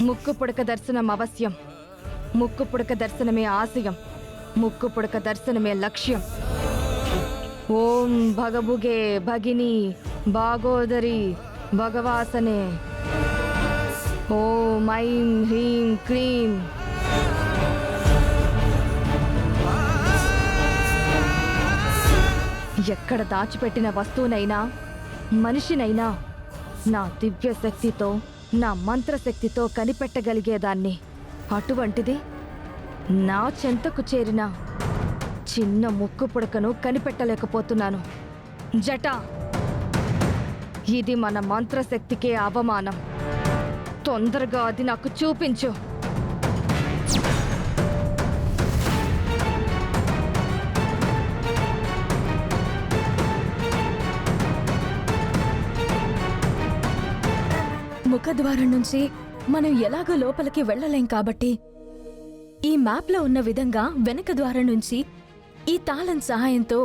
ముక్కు పుడక దర్శనం అవశ్యం. ముక్కు పుడక దర్శనమే ఆశయం. ముక్కు పుడక దర్శనమే లక్ష్యం. ఓం భగభుగే భగిని భాగోదరి భగవాసనే. ఓం ఐం హ్రీం క్రీం. ఎక్కడ దాచిపెట్టిన వస్తువునైనా మనిషినైనా నా దివ్య శక్తితో, నా మంత్రశక్తితో కనిపెట్టగలిగేదాన్ని. అటువంటిది నా చెంతకు చేరిన చిన్న ముక్కు పుడకను కనిపెట్టలేకపోతున్నాను. జట, ఇది మన మంత్రశక్తికే అవమానం. తొందరగా అది నాకు చూపించు. ముఖద్వారం నుంచి మనం ఎలాగో లోపలికి వెళ్ళలేం కాబట్టి ఈ మ్యాప్లో ఉన్న విధంగా వెనక ద్వారం నుంచి ఈ తాళం సహాయంతో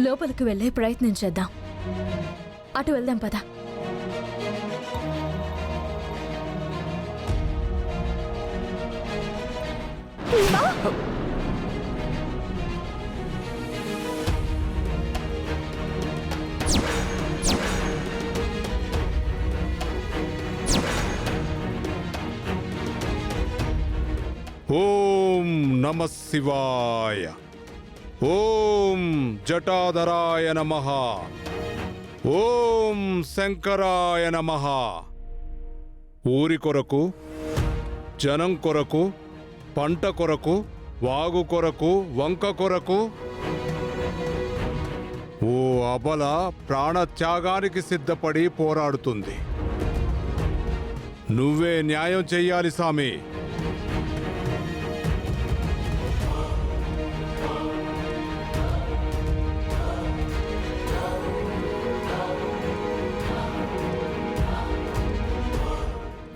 లోపలికి వెళ్ళే ప్రయత్నం చేద్దాం. అటు వెళ్దాం పద. ఓం నమః శివాయ. ఓం జటాధరాయ నమః. ఓం శంకరాయ నమః. ఊరి కొరకు, జనం కొరకు, పంట కొరకు, వాగు కొరకు, వంక కొరకు ఓ అబల ప్రాణత్యాగానికి సిద్ధపడి పోరాడుతుంది. నువ్వే న్యాయం చెయ్యాలి సామి.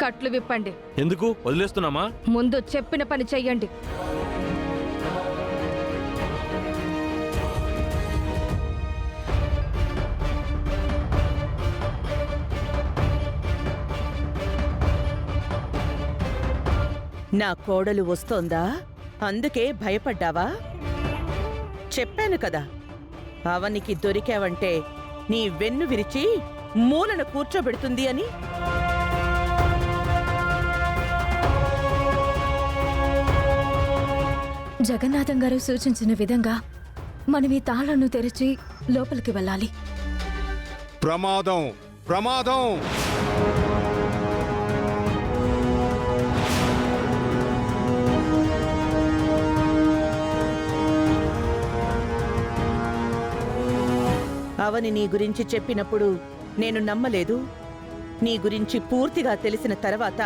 కట్లు విప్పండి. ఎందుకు వదిలేస్తున్నామా? ముందు చెప్పిన పని చెయ్యండి. నా కోడలు వస్తోందా? అందుకే భయపడ్డావా? చెప్పాను కదా, అవనికి దొరికావంటే నీ వెన్ను విరిచి మూలన కూర్చోబెడుతుంది అని. జగన్నాథం గారు సూచించిన విధంగా మనం ఈ తాళాలను తెరిచి లోపలికి వెళ్ళాలి. ప్రమాదం, ప్రమాదం. అవని నీ గురించి చెప్పినప్పుడు నేను నమ్మలేదు. నీ గురించి పూర్తిగా తెలిసిన తర్వాత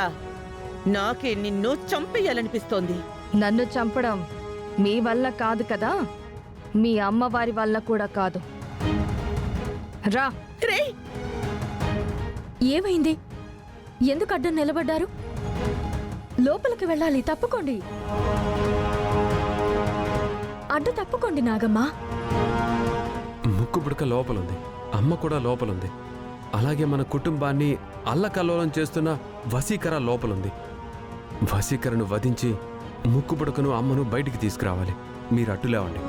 నాకే నిన్ను చంపేయాలనిపిస్తోంది. నన్ను చంపడం మీ వల్ల కాదు కదా, మీ అమ్మవారి వల్ల కూడా కాదు. రా. రేయ్! ఏమైంది? ఎందుకు అడ్డం నిలబడ్డారు? లోపలికి వెళ్ళాలి, తప్పుకోండి. అడ్డు తప్పుకోండి నాగమ్మ. ముక్కు పుడక లోపలుంది, అమ్మ కూడా లోపలుంది. అలాగే మన కుటుంబాన్ని అల్లకల్లోలం చేస్తున్న వసీకర లోపలుంది. వసీకరను వధించి ముక్కు పుడకను, అమ్మను బయటికి తీసుకురావాలి. మీరు అట్టులేవండి.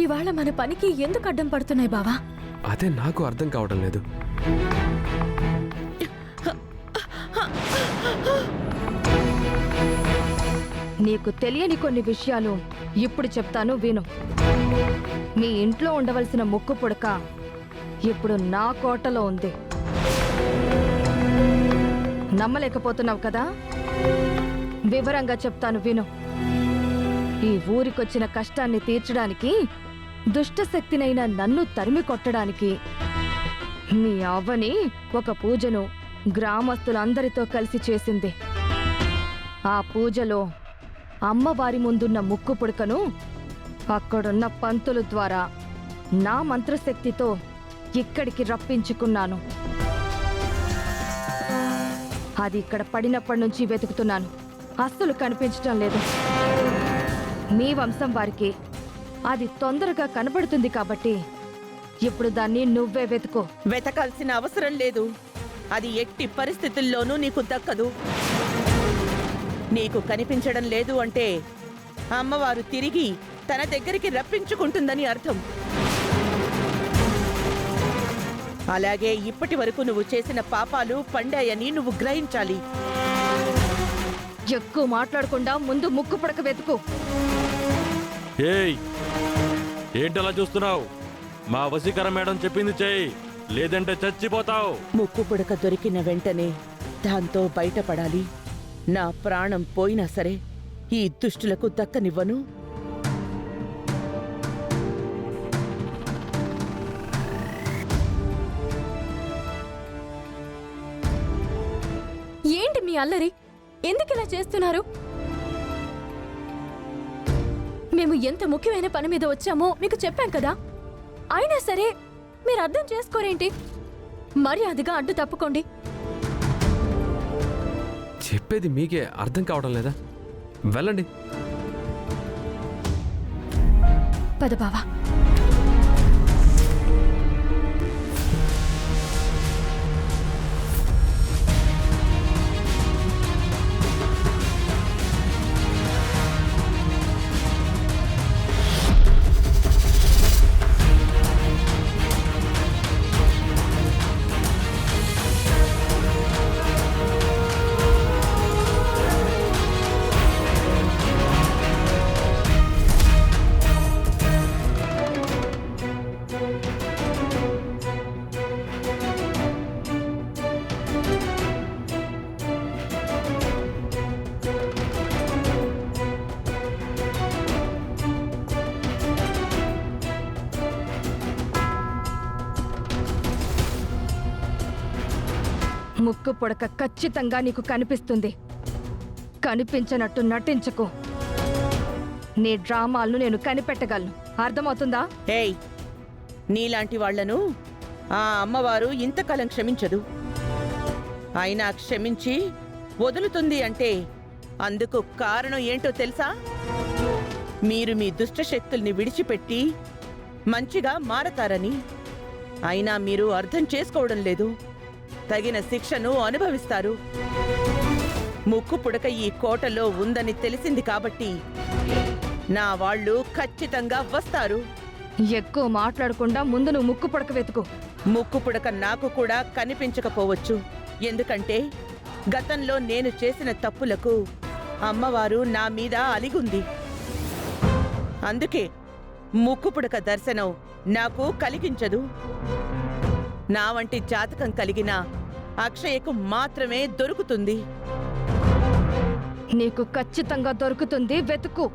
ఇవాళ మన పనికి ఎందుకు అడ్డం పడుతున్నాయి బావా? అదే నాకు అర్థం కావడం లేదు. నీకు తెలియని కొన్ని విషయాలు ఇప్పుడు చెప్తాను, విను. మీ ఇంట్లో ఉండవలసిన ముక్కు పుడక ఇప్పుడు నా కోటలో ఉంది. నమ్మలేకపోతున్నావు కదా? వివరంగా చెప్తాను, విను. ఈ ఊరికొచ్చిన కష్టాన్ని తీర్చడానికి, దుష్టశక్తినైన నన్ను తరిమి కొట్టడానికి మీ అవ్వని ఒక పూజను గ్రామస్తులందరితో కలిసి చేసింది. ఆ పూజలో అమ్మవారి ముందున్న ముక్కు పుడకను అక్కడున్న పంతులు ద్వారా నా మంత్రశక్తితో ఇక్కడికి రప్పించుకున్నాను. అది ఇక్కడ పడినప్పటి నుంచి వెతుకుతున్నాను, అస్సలు కనిపించటం లేదు. మీ వంశం వారికి అది తొందరగా కనబడుతుంది కాబట్టి ఇప్పుడు దాన్ని నువ్వే వెతుకో. వెతకాల్సిన అవసరం లేదు. అది ఎట్టి పరిస్థితుల్లోనూ నీకు దక్కదు. నీకు కనిపించడం లేదు అంటే అమ్మవారు తిరిగి తన దగ్గరికి రప్పించుకుంటుందని అర్థం. అలాగే ఇప్పటి వరకు నువ్వు చేసిన పాపాలు పండాయని నువ్వు గ్రహించాలి. ఎక్కువ మాట్లాడకుండా ముందు ముక్కు పుడక వెతుకు. ఏయ్, ఏంటలా చూస్తున్నావు? మా వశీకర మేడం చెప్పింది చెయ్యి, లేదంటే చచ్చిపోతావు. ముక్కు పుడక దొరికిన వెంటనే దాంతో బయటపడాలి. నా ప్రాణం పోయినా సరే ఈ దుష్టులకు దక్కనివ్వను. ఏంటి మీ అల్లరి? ఎందుకు ఇలా చేస్తున్నారు? మేము ఎంత ముఖ్యమైన పని మీద వచ్చామో మీకు చెప్పాం కదా. అయినా సరే మీరు అర్థం చేసుకోరేంటి? మర్యాదగా అడ్డు తప్పుకోండి. చెప్పేది మీకే అర్థం కావడం లేదా? వెళ్ళండి. పద బావా. ముక్కు పుడక ఖచ్చితంగా నీకు కనిపిస్తుంది. కనిపించనట్టు నటించకు. నీ డ్రామాలను నేను కనిపెట్టగలను. అర్థమవుతుందా? ఏయ్, నీలాంటి వాళ్లను ఆ అమ్మవారు ఇంతకాలం క్షమించదు. అయినా క్షమించి వదులుతుంది అంటే అందుకు కారణం ఏంటో తెలుసా? మీరు మీ దుష్టశక్తుల్ని విడిచిపెట్టి మంచిగా మారతారని. అయినా మీరు అర్థం చేసుకోవడం లేదు. తగిన శిక్షను అనుభవిస్తారు. ముక్కు పుడక ఈ కోటలో ఉందని తెలిసింది కాబట్టి నా వాళ్ళు ఖచ్చితంగా వస్తారు. ఎక్కువ మాట్లాడకుండా ముందు నువ్వు ముక్కు పుడక వెతుకు. ముక్కు పుడక నాకు కూడా కనిపించకపోవచ్చు. ఎందుకంటే గతంలో నేను చేసిన తప్పులకు అమ్మవారు నా మీద అలిగుంది. అందుకే ముక్కు పుడక దర్శనం నాకు కలిగించదు. నా వంటి జాతకం కలిగిన అక్షయకు మాత్రమే దొరుకుతుంది. నీకు ఖచ్చితంగా దొరుకుతుంది. వెతుకు.